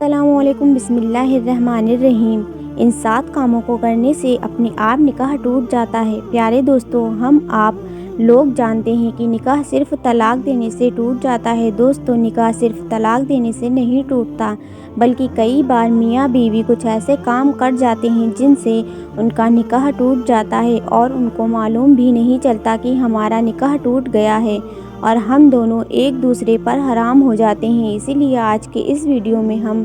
السلام علیکم، بسم اللہ الرحمن الرحیم۔ ان 7 کاموں کو کرنے سے اپنے آپ نکاح ٹوٹ جاتا ہے۔ پیارے دوستو، ہم آپ لوگ جانتے ہیں کہ نکاح صرف طلاق دینے سے ٹوٹ جاتا ہے۔ دوستو، نکاح صرف طلاق دینے سے نہیں ٹوٹتا، بلکہ کئی بار میاں بیوی کچھ ایسے کام کر جاتے ہیں جن سے ان کا نکاح ٹوٹ جاتا ہے اور ان کو معلوم بھی نہیں چلتا کہ ہمارا نکاح ٹوٹ گیا ہے اور ہم دونوں ایک دوسرے پر حرام ہو جاتے ہیں۔ اسی لیے آج کے اس ویڈیو میں ہم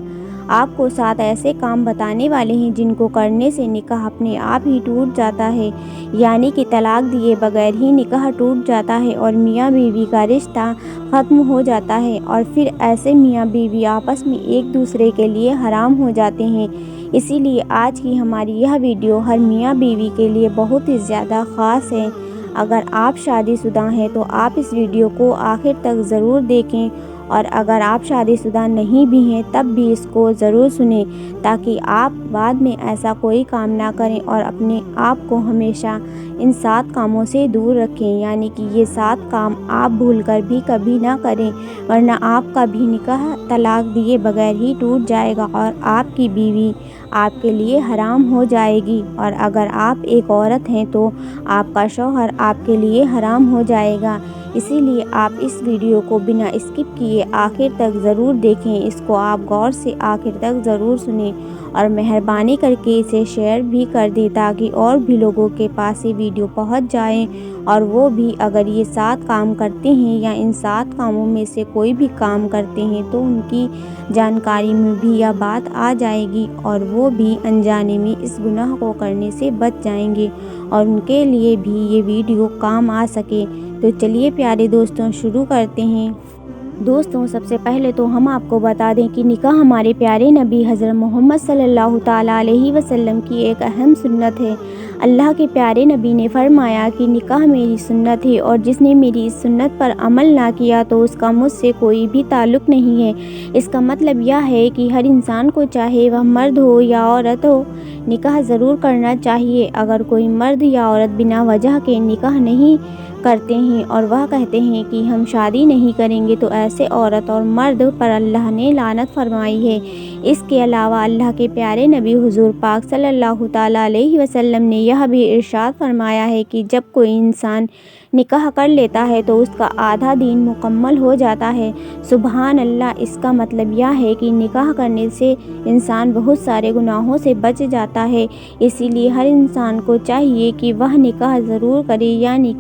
آپ کو 7 ایسے کام بتانے والے ہیں جن کو کرنے سے نکاح اپنے آپ ہی ٹوٹ جاتا ہے، یعنی کہ طلاق دیے بغیر ہی نکاح ٹوٹ جاتا ہے اور میاں بیوی کا رشتہ ختم ہو جاتا ہے، اور پھر ایسے میاں بیوی آپس میں ایک دوسرے کے لیے حرام ہو جاتے ہیں۔ اسی لیے آج کی ہماری یہ ویڈیو ہر میاں بیوی کے لیے بہت ہی زیادہ خاص ہے۔ اگر آپ شادی شدہ ہیں تو آپ اس ویڈیو کو آخر تک ضرور دیکھیں، اور اگر آپ شادی شدہ نہیں بھی ہیں تب بھی اس کو ضرور سنیں، تاکہ آپ بعد میں ایسا کوئی کام نہ کریں اور اپنے آپ کو ہمیشہ ان 7 کاموں سے دور رکھیں، یعنی کہ یہ 7 کام آپ بھول کر بھی کبھی نہ کریں، ورنہ آپ کا بھی نکاح طلاق دیے بغیر ہی ٹوٹ جائے گا اور آپ کی بیوی آپ کے لیے حرام ہو جائے گی، اور اگر آپ ایک عورت ہیں تو آپ کا شوہر آپ کے لیے حرام ہو جائے گا۔ اسی لیے آپ اس ویڈیو کو بنا اسکپ کیے آخر تک ضرور دیکھیں، اس کو آپ غور سے آخر تک ضرور سنیں اور مہربانی کر کے اسے شیئر بھی کر دیں تاکہ اور بھی لوگوں کے پاس یہ ویڈیو پہنچ جائیں اور وہ بھی اگر یہ 7 کام کرتے ہیں یا ان 7 کاموں میں سے کوئی بھی کام کرتے ہیں تو ان کی جانکاری میں بھی یہ بات آ جائے گی اور وہ بھی انجانے میں اس گناہ کو کرنے سے بچ جائیں گے اور ان کے لیے بھی یہ ویڈیو کام آ سکے۔ تو چلیے پیارے دوستوں، شروع کرتے ہیں۔ دوستوں، سب سے پہلے تو ہم آپ کو بتا دیں کہ نکاح ہمارے پیارے نبی حضرت محمد صلی اللہ تعالیٰ علیہ وسلم کی ایک اہم سنت ہے۔ اللہ کے پیارے نبی نے فرمایا کہ نکاح میری سنت ہے اور جس نے میری اس سنت پر عمل نہ کیا تو اس کا مجھ سے کوئی بھی تعلق نہیں ہے۔ اس کا مطلب یہ ہے کہ ہر انسان کو چاہے وہ مرد ہو یا عورت ہو، نکاح ضرور کرنا چاہیے۔ اگر کوئی مرد یا عورت بنا وجہ کے نکاح نہیں کرتے ہیں اور وہ کہتے ہیں کہ ہم شادی نہیں کریں گے تو ایسے عورت اور مرد پر اللہ نے لعنت فرمائی ہے۔ اس کے علاوہ اللہ کے پیارے نبی حضور پاک صلی اللہ تعالیٰ علیہ وسلم نے یہ بھی ارشاد فرمایا ہے کہ جب کوئی انسان نکاح کر لیتا ہے تو اس کا آدھا دین مکمل ہو جاتا ہے۔ سبحان اللہ! اس کا مطلب یہ ہے کہ نکاح کرنے سے انسان بہت سارے گناہوں سے بچ جاتا ہے۔ اسی لیے ہر انسان کو چاہیے کہ وہ نکاح ضرور کرے، یعنی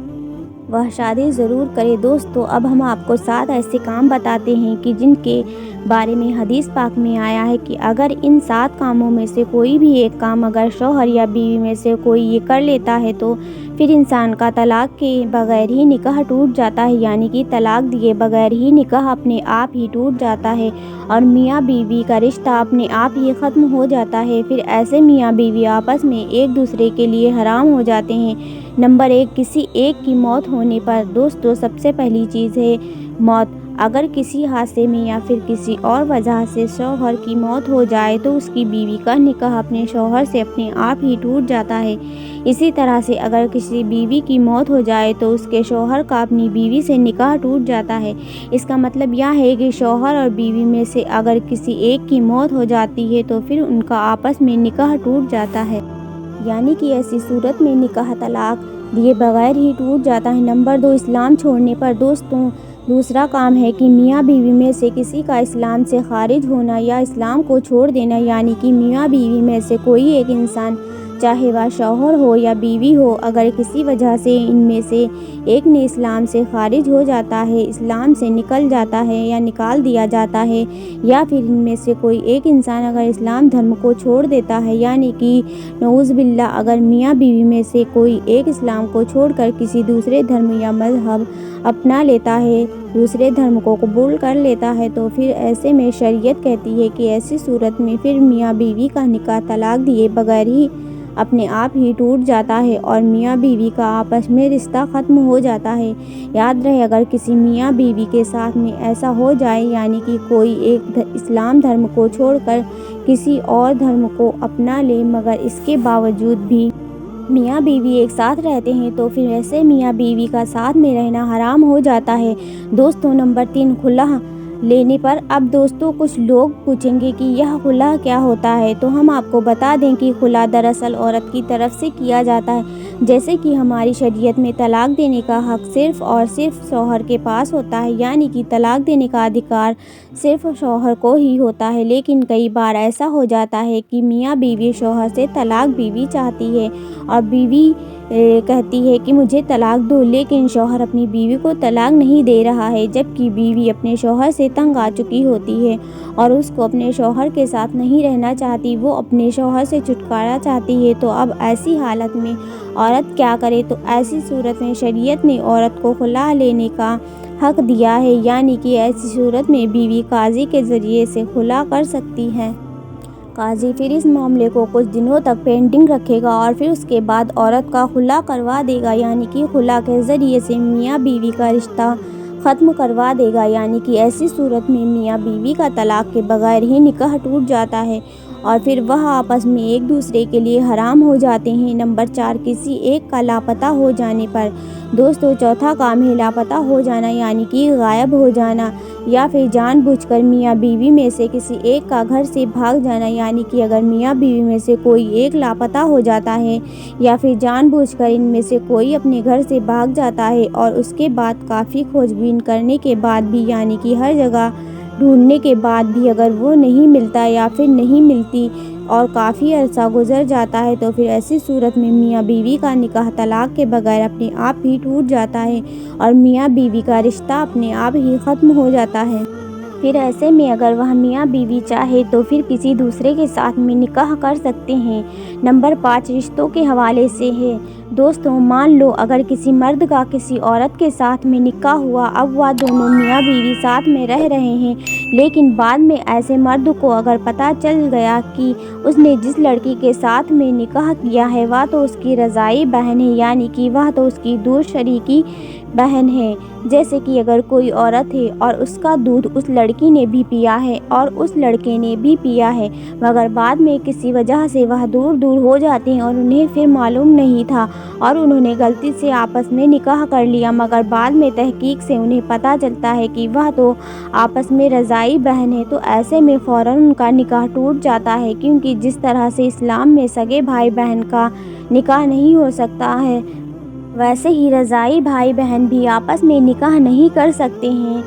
وہ شادی ضرور کرے۔ دوستو، اب ہم آپ کو 7 ایسے کام بتاتے ہیں کہ جن کے بارے میں حدیث پاک میں آیا ہے کہ اگر ان 7 کاموں میں سے کوئی بھی ایک کام اگر شوہر یا بیوی میں سے کوئی یہ کر لیتا ہے تو پھر انسان کا طلاق کے بغیر ہی نکاح ٹوٹ جاتا ہے، یعنی کہ طلاق دیے بغیر ہی نکاح اپنے آپ ہی ٹوٹ جاتا ہے اور میاں بیوی کا رشتہ اپنے آپ ہی ختم ہو جاتا ہے۔ پھر ایسے میاں بیوی آپس میں ایک دوسرے کے لیے حرام ہو جاتے ہیں۔ نمبر 1، کسی ایک کی موت ہونے پر۔ دوستو، سب سے پہلی چیز ہے موت۔ اگر کسی حادثے میں یا پھر کسی اور وجہ سے شوہر کی موت ہو جائے تو اس کی بیوی کا نکاح اپنے شوہر سے اپنے آپ ہی ٹوٹ جاتا ہے۔ اسی طرح سے اگر کسی بیوی کی موت ہو جائے تو اس کے شوہر کا اپنی بیوی سے نکاح ٹوٹ جاتا ہے۔ اس کا مطلب یہ ہے کہ شوہر اور بیوی میں سے اگر کسی ایک کی موت ہو جاتی ہے تو پھر ان کا آپس میں نکاح ٹوٹ جاتا ہے، یعنی کہ ایسی صورت میں نکاح طلاق دیے بغیر ہی ٹوٹ جاتا ہے۔ نمبر 2، اسلام چھوڑنے پر۔ دوستوں، دوسرا کام ہے کہ میاں بیوی میں سے کسی کا اسلام سے خارج ہونا یا اسلام کو چھوڑ دینا، یعنی کہ میاں بیوی میں سے کوئی ایک انسان، چاہے وہ شوہر ہو یا بیوی ہو، اگر کسی وجہ سے ان میں سے ایک نے اسلام سے خارج ہو جاتا ہے، اسلام سے نکل جاتا ہے یا نکال دیا جاتا ہے، یا پھر ان میں سے کوئی ایک انسان اگر اسلام دھرم کو چھوڑ دیتا ہے، یعنی کہ نعوذ باللہ اگر میاں بیوی میں سے کوئی ایک اسلام کو چھوڑ کر کسی دوسرے دھرم یا مذہب اپنا لیتا ہے، دوسرے دھرم کو قبول کر لیتا ہے، تو پھر ایسے میں شریعت کہتی ہے کہ ایسی صورت میں پھر میاں بیوی کا نکاح طلاق دیے بغیر ہی اپنے آپ ہی ٹوٹ جاتا ہے اور میاں بیوی کا آپس میں رشتہ ختم ہو جاتا ہے۔ یاد رہے، اگر کسی میاں بیوی کے ساتھ میں ایسا ہو جائے، یعنی کہ کوئی ایک اسلام دھرم کو چھوڑ کر کسی اور دھرم کو اپنا لے مگر اس کے باوجود بھی میاں بیوی ایک ساتھ رہتے ہیں تو پھر ایسے میاں بیوی کا ساتھ میں رہنا حرام ہو جاتا ہے۔ دوستوں، نمبر 3، خلع لینے پر اب دوستوں کچھ لوگ پوچھیں گے کہ یہ خلا کیا ہوتا ہے، تو ہم آپ کو بتا دیں کہ خلا دراصل عورت کی طرف سے کیا جاتا ہے۔ جیسے کہ ہماری شریعت میں طلاق دینے کا حق صرف اور صرف شوہر کے پاس ہوتا ہے، یعنی کہ طلاق دینے کا ادھیکار صرف شوہر کو ہی ہوتا ہے۔ لیکن کئی بار ایسا ہو جاتا ہے کہ میاں بیوی شوہر سے طلاق بیوی چاہتی ہے اور بیوی کہتی ہے کہ مجھے طلاق دو، لیکن شوہر اپنی بیوی کو طلاق نہیں دے رہا ہے، جبکہ بیوی اپنے شوہر سے تنگ آ چکی ہوتی ہے اور اس کو اپنے شوہر کے ساتھ نہیں رہنا چاہتی، وہ اپنے شوہر سے چھٹکارا چاہتی ہے۔ تو اب ایسی حالت میں عورت کیا کرے؟ تو ایسی صورت میں شریعت نے عورت کو خلا لینے کا حق دیا ہے، یعنی کہ ایسی صورت میں بیوی قاضی کے ذریعے سے خلا کر سکتی ہے۔ قاضی پھر اس معاملے کو کچھ دنوں تک پینڈنگ رکھے گا اور پھر اس کے بعد عورت کا خلا کروا دے گا، یعنی کہ خلا کے ذریعے سے میاں بیوی کا رشتہ ختم کروا دے گا۔ یعنی کہ ایسی صورت میں میاں بیوی کا طلاق کے بغیر ہی نکاح ٹوٹ جاتا ہے اور پھر وہ آپس میں ایک دوسرے کے لیے حرام ہو جاتے ہیں۔ نمبر 4، کسی ایک کا لاپتہ ہو جانے پر۔ دوستو، چوتھا کام ہے لاپتہ ہو جانا، یعنی کہ غائب ہو جانا یا پھر جان بوجھ کر میاں بیوی میں سے کسی ایک کا گھر سے بھاگ جانا۔ یعنی کہ اگر میاں بیوی میں سے کوئی ایک لاپتہ ہو جاتا ہے یا پھر جان بوجھ کر ان میں سے کوئی اپنے گھر سے بھاگ جاتا ہے اور اس کے بعد کافی کھوج بین کرنے کے بعد بھی، یعنی کہ ہر جگہ ڈھونڈنے کے بعد بھی اگر وہ نہیں ملتا یا پھر نہیں ملتی اور کافی عرصہ گزر جاتا ہے، تو پھر ایسی صورت میں میاں بیوی کا نکاح طلاق کے بغیر اپنے آپ ہی ٹوٹ جاتا ہے اور میاں بیوی کا رشتہ اپنے آپ ہی ختم ہو جاتا ہے۔ پھر ایسے میں اگر وہ میاں بیوی چاہے تو پھر کسی دوسرے کے ساتھ میں نکاح کر سکتے ہیں۔ نمبر 5، رشتوں کے حوالے سے ہے۔ دوستوں، مان لو اگر کسی مرد کا کسی عورت کے ساتھ میں نکاح ہوا، اب وہ دونوں میاں بیوی ساتھ میں رہ رہے ہیں، لیکن بعد میں ایسے مرد کو اگر پتہ چل گیا کہ اس نے جس لڑکی کے ساتھ میں نکاح کیا ہے وہ تو اس کی رضاعی بہن ہے، یعنی کہ وہ تو اس کی دودھ شریکی بہن ہے۔ جیسے کہ اگر کوئی عورت ہے اور اس کا دودھ اس لڑکی نے بھی پیا ہے اور اس لڑکے نے بھی پیا ہے، مگر بعد میں کسی وجہ سے وہ دور دور ہو جاتے ہیں اور انہیں پھر معلوم نہیں تھا اور انہوں نے غلطی سے آپس میں نکاح کر لیا، مگر بعد میں تحقیق سے انہیں پتہ چلتا ہے کہ وہ تو آپس میں رضاعی بہن ہے، تو ایسے میں فوراً ان کا نکاح ٹوٹ جاتا ہے، کیونکہ جس طرح سے اسلام میں سگے بھائی بہن کا نکاح نہیں ہو سکتا ہے، ویسے ہی رضاعی بھائی بہن بھی آپس میں نکاح نہیں کر سکتے ہیں۔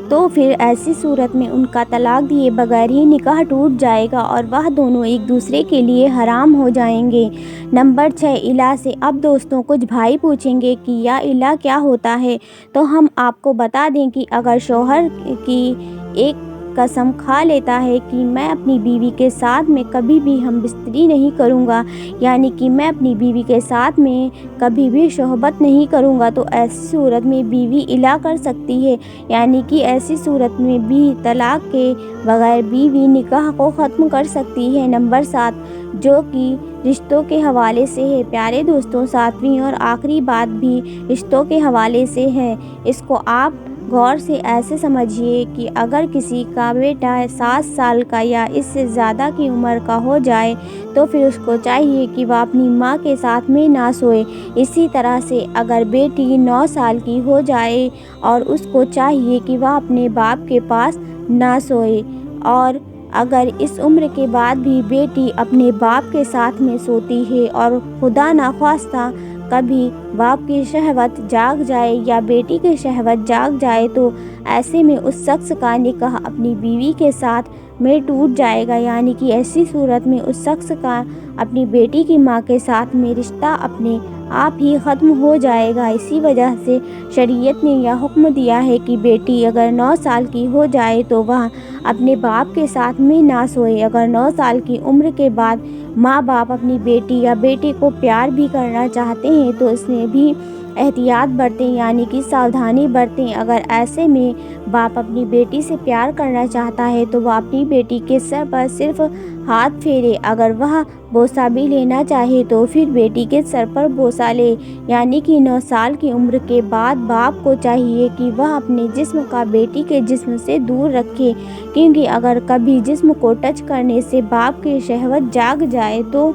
تو پھر ایسی صورت میں ان کا طلاق دیے بغیر ہی نکاح ٹوٹ جائے گا اور وہ دونوں ایک دوسرے کے لیے حرام ہو جائیں گے۔ نمبر 6، الا سے۔ اب دوستوں کچھ بھائی پوچھیں گے کہ یا الا کیا ہوتا ہے، تو ہم آپ کو بتا دیں کہ اگر شوہر کی ایک قسم کھا لیتا ہے کہ میں اپنی بیوی کے ساتھ میں کبھی بھی ہم بستری نہیں کروں گا، یعنی کہ میں اپنی بیوی کے ساتھ میں کبھی بھی شہوت نہیں کروں گا، تو ایسی صورت میں بیوی الا کر سکتی ہے، یعنی کہ ایسی صورت میں بھی طلاق کے بغیر بیوی نکاح کو ختم کر سکتی ہے۔ نمبر 7، جو کہ رشتوں کے حوالے سے ہے۔ پیارے دوستوں، 7ویں اور آخری بات بھی رشتوں کے حوالے سے ہے۔ اس کو آپ غور سے ایسے سمجھیے کہ اگر کسی کا بیٹا 7 سال کا یا اس سے زیادہ کی عمر کا ہو جائے تو پھر اس کو چاہیے کہ وہ اپنی ماں کے ساتھ میں نہ سوئے۔ اسی طرح سے اگر بیٹی 9 سال کی ہو جائے اور اس کو چاہیے کہ وہ اپنے باپ کے پاس نہ سوئے، اور اگر اس عمر کے بعد بھی بیٹی اپنے باپ کے ساتھ میں سوتی ہے اور خدا نخواستہ کبھی باپ کی شہوت جاگ جائے یا بیٹی کی شہوت جاگ جائے، تو ایسے میں اس شخص کا نکاح اپنی بیوی کے ساتھ میں ٹوٹ جائے گا، یعنی کہ ایسی صورت میں اس شخص کا اپنی بیٹی کی ماں کے ساتھ میں رشتہ اپنے آپ ہی ختم ہو جائے گا۔ اسی وجہ سے شریعت نے یہ حکم دیا ہے کہ بیٹی اگر 9 سال کی ہو جائے تو وہ اپنے باپ کے ساتھ میں نہ سوئے۔ اگر 9 سال کی عمر کے بعد ماں باپ اپنی بیٹی یا بیٹے کو پیار بھی کرنا چاہتے ہیں تو اس میں بھی احتیاط برتیں، یعنی کہ ساودھانی برتیں۔ اگر ایسے میں باپ اپنی بیٹی سے پیار کرنا چاہتا ہے تو وہ اپنی بیٹی کے سر پر صرف ہاتھ پھیرے، اگر وہ بوسہ بھی لینا چاہے تو پھر بیٹی کے سر پر بوسہ لے، یعنی کہ 9 سال کی عمر کے بعد باپ کو چاہیے کہ وہ اپنے جسم کا بیٹی کے جسم سے دور رکھے، کیونکہ اگر کبھی جسم کو ٹچ کرنے سے باپ کی شہوت جاگ جائے تو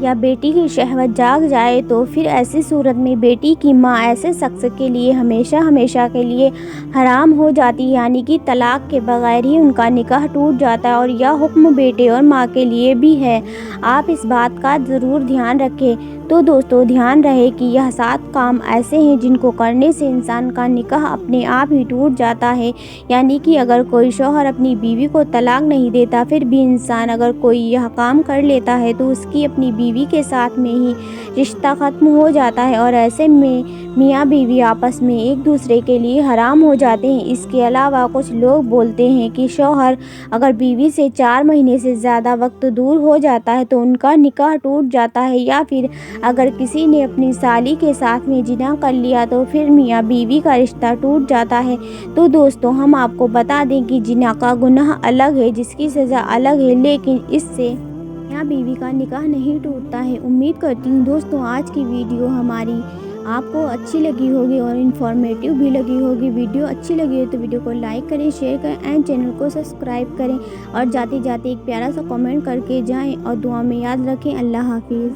یا بیٹی کی شہوت جاگ جائے تو پھر ایسی صورت میں بیٹی کی ماں ایسے شخص کے لیے ہمیشہ کے لیے حرام ہو جاتی ہے، یعنی کہ طلاق کے بغیر ہی ان کا نکاح ٹوٹ جاتا ہے، اور یہ حکم بیٹے اور ماں کے لیے بھی ہے۔ آپ اس بات کا ضرور دھیان رکھیں۔ تو دوستو دھیان رہے کہ یہ 7 کام ایسے ہیں جن کو کرنے سے انسان کا نکاح اپنے آپ ہی ٹوٹ جاتا ہے، یعنی کہ اگر کوئی شوہر اپنی بیوی کو طلاق نہیں دیتا، پھر بھی انسان اگر کوئی یہ کام کر لیتا ہے تو اس کی اپنی بیوی کے ساتھ میں ہی رشتہ ختم ہو جاتا ہے، اور ایسے میں میاں بیوی آپس میں ایک دوسرے کے لیے حرام ہو جاتے ہیں۔ اس کے علاوہ کچھ لوگ بولتے ہیں کہ شوہر اگر بیوی سے 4 مہینے سے زیادہ وقت دور ہو جاتا ہے تو ان کا نکاح ٹوٹ جاتا ہے، یا پھر اگر کسی نے اپنی سالی کے ساتھ میں زنا کر لیا تو پھر میاں بیوی کا رشتہ ٹوٹ جاتا ہے۔ تو دوستو ہم آپ کو بتا دیں کہ زنا کا گناہ الگ ہے، جس کی سزا الگ ہے، لیکن اس سے میاں بیوی کا نکاح نہیں ٹوٹتا ہے۔ امید کرتی ہوں دوستو آج کی ویڈیو ہماری آپ کو اچھی لگی ہوگی اور انفارمیٹیو بھی لگی ہوگی۔ ویڈیو اچھی لگی ہو تو ویڈیو کو لائک کریں، شیئر کریں اینڈ چینل کو سبسکرائب کریں، اور جاتے جاتے ایک پیارا سا کمنٹ کر کے جائیں، اور دعا میں یاد رکھیں۔ اللہ حافظ۔